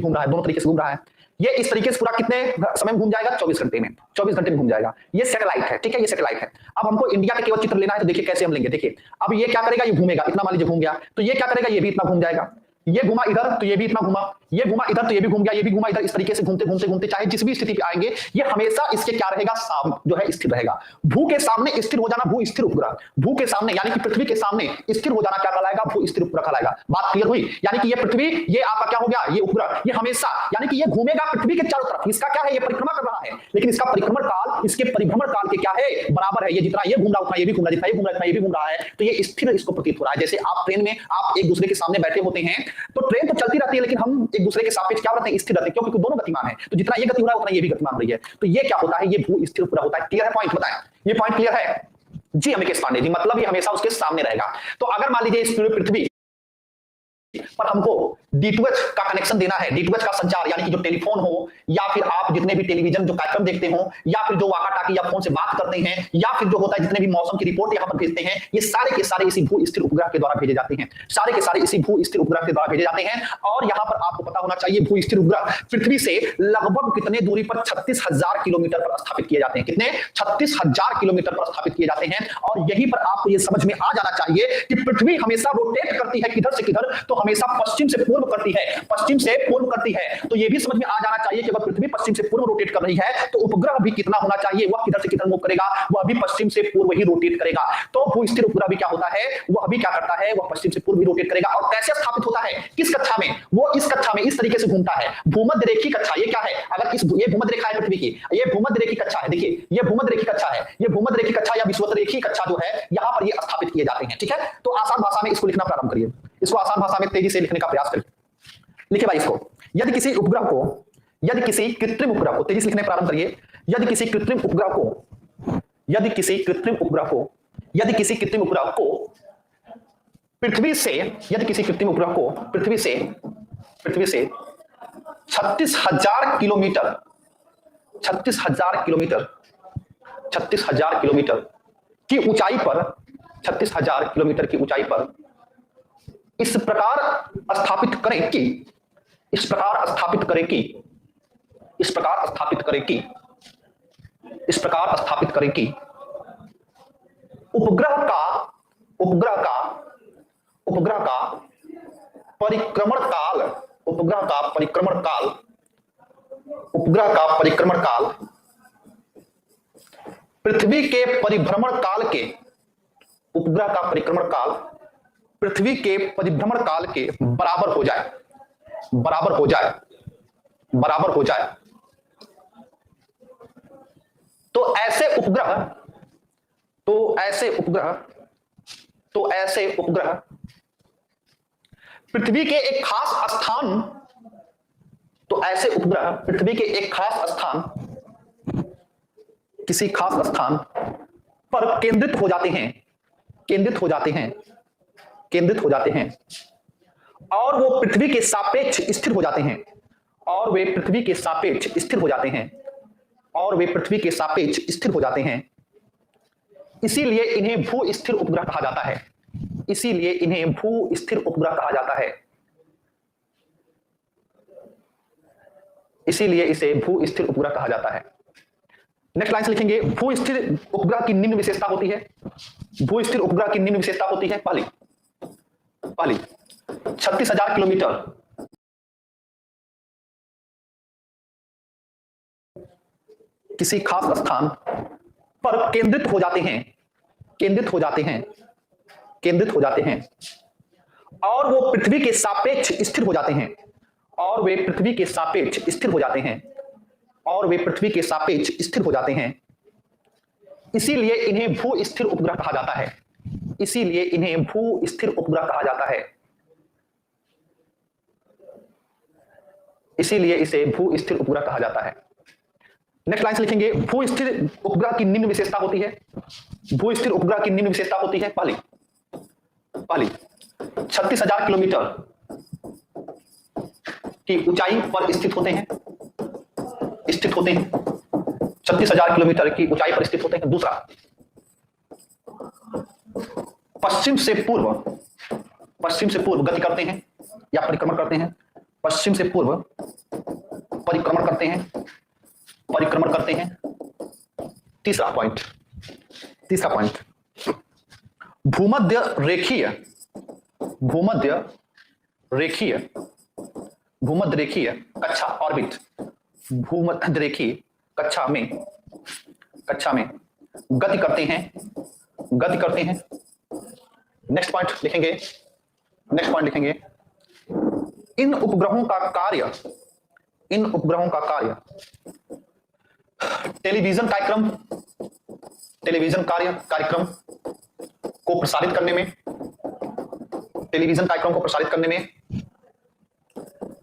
घूम रहा है, दोनों तरीके से घूम रहा है। ये इस तरीके से पूरा कितने समय में घूम जाएगा? 24 घंटे में, 24 घंटे में घूम जाएगा। ये सैटेलाइट है, ठीक है, ये सैटेलाइट है। अब हमको इंडिया का केवल चित्र लेना है, तो देखिए कैसे हम लेंगे। देखिए अब ये क्या करेगा, ये घूमेगा, इतना मान लीजिए घूम गया, तो ये क्या करेगा, ये भी इतना घूम जाएगा। ये घुमा इधर तो ये भी इतना घुमा, ये घुमा इधर तो ये भी घूम गया, ये भी घुमा इधर। इस तरीके से घूमते घूमते घूमते चाहे जिस भी स्थिति पे आएंगे, ये हमेशा इसके क्या रहेगा, जो है स्थिर रहेगा। भू के सामने स्थिर हो जाना भू स्थिर उपग्रह, भू के सामने यानी कि पृथ्वी के सामने स्थिर हो जाना क्या कहलाएगा, भू स्थिर उपग्रह कहलाएगा। बात क्लियर हुई? यानी कि ये पृथ्वी, ये आपका क्या हो गया, ये उपग्रह, ये हमेशा यानी कि ये घूमेगा पृथ्वी के चारों तरफ। इसका क्या है, ये परिक्रमा कर रहा है, लेकिन इसका परिक्रमण काल इसके परिभ्रमण काल के क्या है, बराबर है। ये जितना ये घूम रहा उतना ये भी घूम रहा, जितना ये घूम रहा ये भी घूम रहा है, तो ये स्थिर इसको प्रतीत हो रहा है। जैसे आप ट्रेन में आप एक दूसरे के सामने बैठे होते हैं, तो ट्रेन तो चलती रहती है, लेकिन हम एक दूसरे के सापेक्ष क्या रहते हैं, स्थिर रहते हैं, क्योंकि दोनों गतिमान है। तो जितना ये गति हो रहा है उतना ये भी गतिमान हो रही है, तो ये क्या होता है, ये भू स्थिर पूरा होता है। क्लियर है पॉइंट? बताएं, ये पॉइंट क्लियर है जी अमिकेश पांडे जी? मतलब ये हमेशा उसके सामने रहेगा। तो अगर मान लीजिए इस पृथ्वी पर हमको D2H का कनेक्शन देना है, D2H का संचार यानी कि जो टेलीफोन हो, या फिर आप जितने भी टेलीविजन जो कार्यक्रम देखते हो, या फिर जो वाका टाकी या फोन से बात करते हैं, या फिर जो होता है जितने भी मौसम की रिपोर्ट यहाँ पर भेजते हैं, ये सारे के सारे इसी भू स्थिर उपग्रह के द्वारा भेजे जाते हैं, सारे के सारे इसी भू स्थिर उपग्रह के द्वारा भेजे जाते हैं। और यहाँ पर आपको पता होना चाहिए भू स्थिर उपग्रह पृथ्वी से लगभग कितने दूरी पर, 36,000 किलोमीटर पर स्थापित किए जाते हैं। कितने? 36,000 किलोमीटर पर स्थापित किए जाते हैं। और यहीं पर आपको ये समझ में आ जाना चाहिए कि पृथ्वी हमेशा रोटेट करती है किधर से किधर, तो हमेशा पश्चिम से पूर्व करती है, पश्चिम से पूर्व करती है। तो ये भी समझ में आ जाना चाहिए कि अगर पृथ्वी पश्चिम से पूर्व रोटेट कर रही है, तो उपग्रह भी कितना होना चाहिए, वह किधर से किधर मूव करेगा, वह भी पश्चिम से पूर्व ही रोटेट करेगा। तो भू स्थिर उपग्रह भी क्या होता है, वह भी क्या करता है, वह पश्चिम से पूर्व ही रोटेट करेगा। और कैसे स्थापित होता है, किस कक्षा में? वो इस कक्षा में इस तरीके से घूमता है, भूमध्य रेखी कक्षा। ये क्या है, अगर इस ये भूमध्य रेखा है पृथ्वी की, ये भूमध्य रेखी कक्षा है। देखिए ये भूमध्य रेखी कक्षा है, ये भूमध्य रेखी कक्षा या विषुवत रेखी कक्षा जो है, यहाँ पर ये स्थापित किए जाते हैं। ठीक है, तो आसान भाषा में इसको लिखना प्रारंभ करिए, इसको आसान भाषा में तेजी से लिखने का प्रयास करिए। लिखिए भाई इसको, यदि किसी उपग्रह को, यदि किसी कृत्रिम उपग्रह को, तेजी से लिखने प्रारंभ करिए, यदि किसी कृत्रिम उपग्रह को, यदि किसी कृत्रिम उपग्रह को, यदि किसी कृत्रिम उपग्रह को पृथ्वी से, यदि किसी कृत्रिम उपग्रह को पृथ्वी से 36,000 किलोमीटर, 36,000 किलोमीटर, 36,000 किलोमीटर की ऊंचाई पर, 36,000 किलोमीटर की ऊंचाई पर इस प्रकार स्थापित करें कि, इस प्रकार स्थापित करें कि, इस प्रकार स्थापित करें कि, इस प्रकार स्थापित करें कि उपग्रह का, उपग्रह का, उपग्रह का परिक्रमण काल, उपग्रह का परिक्रमण काल, उपग्रह का परिक्रमण काल पृथ्वी के परिभ्रमण काल के, उपग्रह का परिक्रमण काल पृथ्वी के परिभ्रमण काल के बराबर हो जाए, बराबर हो जाए, बराबर हो जाए। तो ऐसे उपग्रह, तो ऐसे उपग्रह, तो ऐसे उपग्रह पृथ्वी के एक खास स्थान, तो ऐसे उपग्रह पृथ्वी के एक खास स्थान, किसी खास स्थान पर केंद्रित हो जाते हैं, केंद्रित हो जाते हैं, केंद्रित हो जाते हैं, और वो पृथ्वी के सापेक्ष स्थिर हो जाते हैं, और वे पृथ्वी के सापेक्ष स्थिर हो जाते हैं, और वे पृथ्वी के सापेक्ष स्थिर हो जाते हैं। इसीलिए इन्हें भू स्थिर उपग्रह कहा जाता है, इसीलिए इन्हें भू स्थिर उपग्रह कहा जाता है, इसीलिए इसे भू स्थिर उपग्रह कहा जाता है। नेक्स्ट लाइन से लिखेंगे, भू स्थिर उपग्रह की निम्न विशेषता होती है, भू स्थिर उपग्रह की निम्न विशेषता होती है। पहली, पहली 36,000 किलोमीटर किसी खास स्थान पर केंद्रित हो जाते हैं, केंद्रित हो जाते हैं, केंद्रित हो जाते हैं, और वो पृथ्वी के सापेक्ष स्थिर हो जाते हैं, और वे पृथ्वी के सापेक्ष स्थिर हो जाते हैं, और वे पृथ्वी के सापेक्ष स्थिर हो जाते हैं। इसीलिए इन्हें भू स्थिर उपग्रह कहा जाता है, इसीलिए इन्हें भू स्थिर उपग्रह कहा जाता है, इसीलिए इसे भू स्थिर उपग्रह कहा जाता है। नेक्स्ट लाइन से लिखेंगे, भू स्थिर उपग्रह की निम्न विशेषता होती है, भू स्थिर उपग्रह की निम्न विशेषता होती है। पहली, पहली 36,000 किलोमीटर की ऊंचाई पर स्थित होते हैं, स्थित होते हैं, 36,000 किलोमीटर की ऊंचाई पर स्थित होते हैं। दूसरा, पश्चिम से पूर्व, पश्चिम से पूर्व गति करते हैं या परिक्रमण करते हैं, पश्चिम से पूर्व परिक्रमण करते हैं, परिक्रमण करते हैं। तीसरा पॉइंट, तीसरा पॉइंट, भूमध्य रेखीय, भूमध्य रेखीय, भूमध्य रेखीय कक्षा ऑर्बिट, भूमध्य रेखीय कक्षा में, कक्षा में गति करते हैं, गति करते हैं। नेक्स्ट पॉइंट लिखेंगे, नेक्स्ट पॉइंट लिखेंगे, इन उपग्रहों का कार्य, इन उपग्रहों का कार्य टेलीविजन कार्यक्रम, टेलीविजन कार्यक्रम को प्रसारित करने में, टेलीविजन कार्यक्रम को प्रसारित करने में,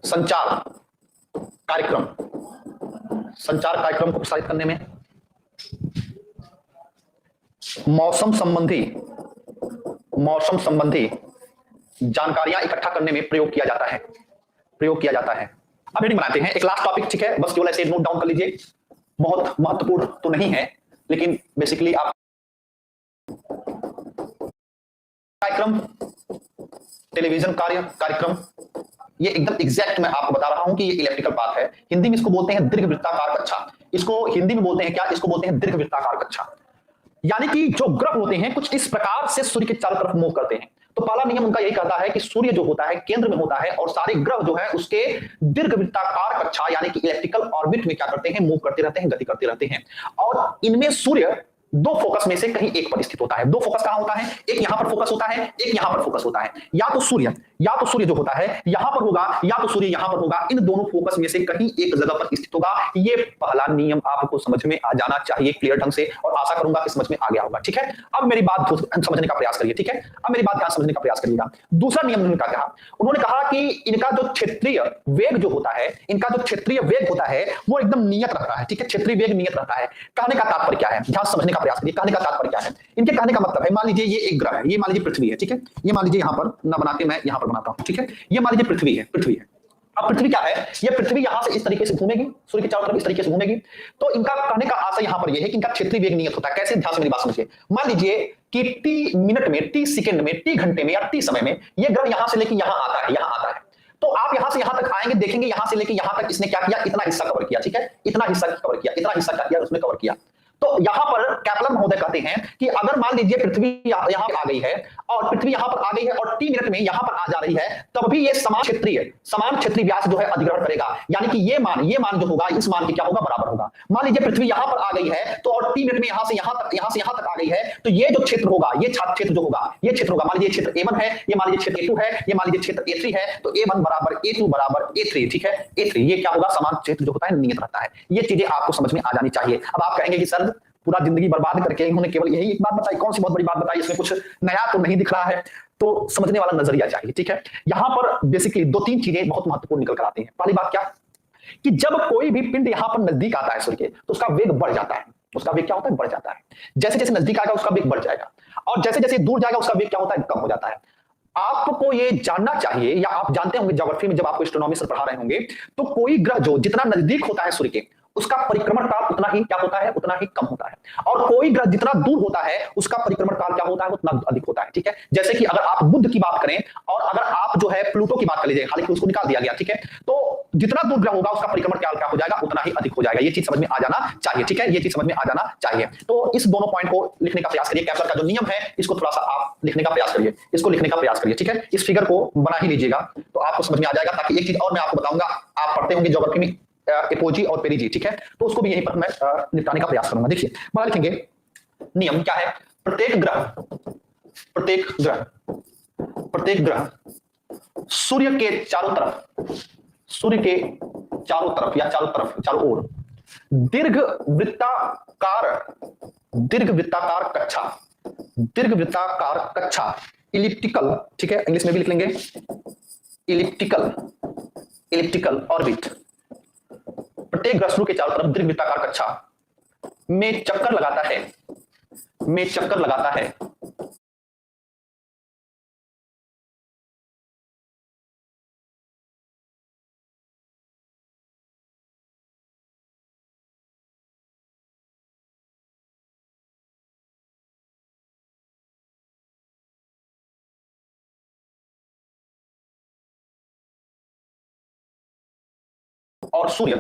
संचार कार्यक्रम, संचार कार्यक्रम को प्रसारित करने में, मौसम संबंधी, मौसम संबंधी जानकारियां इकट्ठा करने में प्रयोग किया जाता है, प्रयोग किया जाता है। अब हेडिंग बनाते हैं, एक लास्ट टॉपिक, ठीक है, बस केवल ऐसे नोट डाउन कर लीजिए, बहुत महत्वपूर्ण तो नहीं है लेकिन बेसिकली आप कार्यक्रम, टेलीविजन कार्यक्रम, ये एकदम एग्जैक्ट मैं आपको बता रहा हूं कि ये इलेक्ट्रिकल पाथ है। हिंदी में इसको बोलते हैं दीर्घवृत्ताकार कक्षा, इसको हिंदी में बोलते हैं क्या, इसको बोलते हैं दीर्घवृत्ताकार कक्षा। यानी कि जो ग्रह होते हैं कुछ इस प्रकार से सूर्य के चारों तरफ मूव करते हैं। तो पहला नियम उनका यही कहता है कि सूर्य जो होता है केंद्र में होता है और सारे ग्रह जो है उसके दीर्घवृत्ताकार कक्षा यानी कि इलेक्ट्रिकल ऑर्बिट में क्या करते हैं, मूव करते रहते हैं, गति करते रहते हैं। और इनमें सूर्य दो फोकस में से कहीं एक पर स्थित होता है। दो फोकस कहां होता है, एक यहां पर फोकस होता है, एक यहां पर फोकस होता है। या तो सूर्य जो होता है यहां पर होगा या तो सूर्य यहां पर होगा, इन दोनों फोकस में से कहीं एक जगह पर स्थित होगा। ये पहला नियम आपको समझ में आ जाना चाहिए क्लियर ढंग से, और आशा करूंगा कि समझ में आ गया होगा। ठीक है, अब मेरी बात समझने का प्रयास करिए। ठीक है, अब मेरी बात ध्यान समझने का प्रयास करिएगा। दूसरा नियम उन्होंने कहा, उन्होंने कहा कि इनका जो क्षेत्रीय वेग जो होता है, इनका जो क्षेत्रीय वेग होता है वो एकदम नियत रहता है। ठीक है, क्षेत्रीय वेग नियत रहता है। कहने का तात्पर्य क्या है, ध्यान समझने का प्रयास करिए। कहने का तात्पर्य क्या है, इनके कहने का मतलब है, मान लीजिए ये एक ग्रह है, ये मान लीजिए पृथ्वी है। ठीक है, ये मान लीजिए यहां पर ना बना के मैं यहां पर बनाता हूं। ठीक है, ये मान लीजिए पृथ्वी है, पृथ्वी है। अब पृथ्वी क्या है, ये पृथ्वी यहां से इस तरीके से घूमेगी, सूर्य के चारों तरफ इस तरीके से घूमेगी। तो इनका कहने का आशय यहां पर यह है कि इनका क्षेत्रीय वेग नियत होता है। कैसे, ध्यान से मेरी बात समझिए। मान लीजिए कि टी मिनट में, टी सेकंड में, टी घंटे में या टी समय में ये ग्रह यहां से लेके यहां आता है, यहां आता है। तो आप यहां से यहां तक आएंगे, देखेंगे यहां से लेके यहां तक इसने क्या किया, इतना हिस्सा कवर किया। ठीक है, इतना हिस्सा कवर किया, इतना हिस्सा क्या किया, उसने कवर किया। तो यहां पर कैप्लर महोदय कहते हैं कि अगर मान लीजिए पृथ्वी यहां आ गई है और पृथ्वी यहां पर आ गई है और टी मिनट में यहां पर आ जा रही है, तब भी ये समान क्षेत्रीय व्यास जो है अधिग्रहण करेगा। यानी कि ये मान जो होगा इस मान के क्या होगा, बराबर होगा। मान लीजिए पृथ्वी यहां पर आ गई है तो और टी मिनट में यहां से यहां तक आ गई है, तो ये जो क्षेत्र होगा, ये क्षेत्र जो होगा, ये क्षेत्र होगा, मान लीजिए क्षेत्र A1 है, ये मान लीजिए क्षेत्र A2 है, ये मान लीजिए क्षेत्र A3 है, तो A1 बराबर A2 बराबर A3। ठीक है, A3 ये क्या होगा, समान क्षेत्र जो होता है नियत रहता है। ये चीजें आपको समझ में आ जानी चाहिए। अब आप कहेंगे कि सर पूरा जिंदगी बर्बाद करके इन्होंने केवल यही एक बात बताई, कौन सी बहुत बड़ी बात बताई, इसमें कुछ नया तो नहीं दिख रहा है। तो समझने वाला नजरिया चाहिए। ठीक है, यहां पर बेसिकली दो तीन चीजें बहुत महत्वपूर्ण निकल कर आती हैं। पहली बात क्या, कि जब कोई भी पिंड यहां पर नजदीक आता है सूर्य के, तो उसका वेग बढ़ जाता है। उसका वेग क्या होता है, बढ़ जाता है। जैसे जैसे नजदीक आएगा उसका वेग बढ़ जाएगा, और जैसे जैसे दूर जाएगा उसका वेग क्या होता है, कम हो जाता है। आपको ये जानना चाहिए, या आप जानते होंगे ज्योग्राफी में जब आपको एस्ट्रोनॉमी से पढ़ा रहे होंगे, तो कोई ग्रह जो जितना नजदीक होता है सूर्य के, उसका परिक्रमण काल उतना ही क्या होता है, उतना ही कम होता है। और कोई ग्रह जितना दूर होता है उसका परिक्रमण काल क्या होता है, उतना अधिक होता है। ठीक है, जैसे कि अगर आप बुध की बात करें और अगर आप जो है प्लूटो की बात कर लीजिए, हालांकि उसको निकाल दिया गया। ठीक है, तो जितना दूर ग्रह होगा उसका परिक्रमण काल क्या हो जाएगा, उतना ही अधिक हो जाएगा। ये चीज समझ में आ जाना चाहिए। ठीक है, ये चीज समझ में आ जाना चाहिए। तो इस दोनों पॉइंट को लिखने का प्रयास करिए। कैप्लर का जो नियम है इसको थोड़ा सा आप लिखने का प्रयास करिए, इसको लिखने का प्रयास करिए। ठीक है, इस फिगर को बना ही लीजिएगा तो आपको समझ में आ जाएगा। ताकि एक चीज और मैं आपको बताऊंगा, आप पढ़ते होंगे ज्योग्राफी में एपोजी और पेरिजी। ठीक है, तो उसको भी यहीं पर मैं निपटाने का प्रयास करूंगा। देखिए बना लिखेंगे, नियम क्या है, प्रत्येक ग्रह सूर्य के चारों तरफ या चारों ओर दीर्घवृत्ताकार कक्षा इलिप्टिकल, ठीक है, इंग्लिश में भी लिख लेंगे, इलिप्टिकल ऑर्बिट, प्रत्येक ग्रह सूर्य के चारों तरफ दीर्घवृत्ताकार कक्षा में चक्कर लगाता है और सूर्य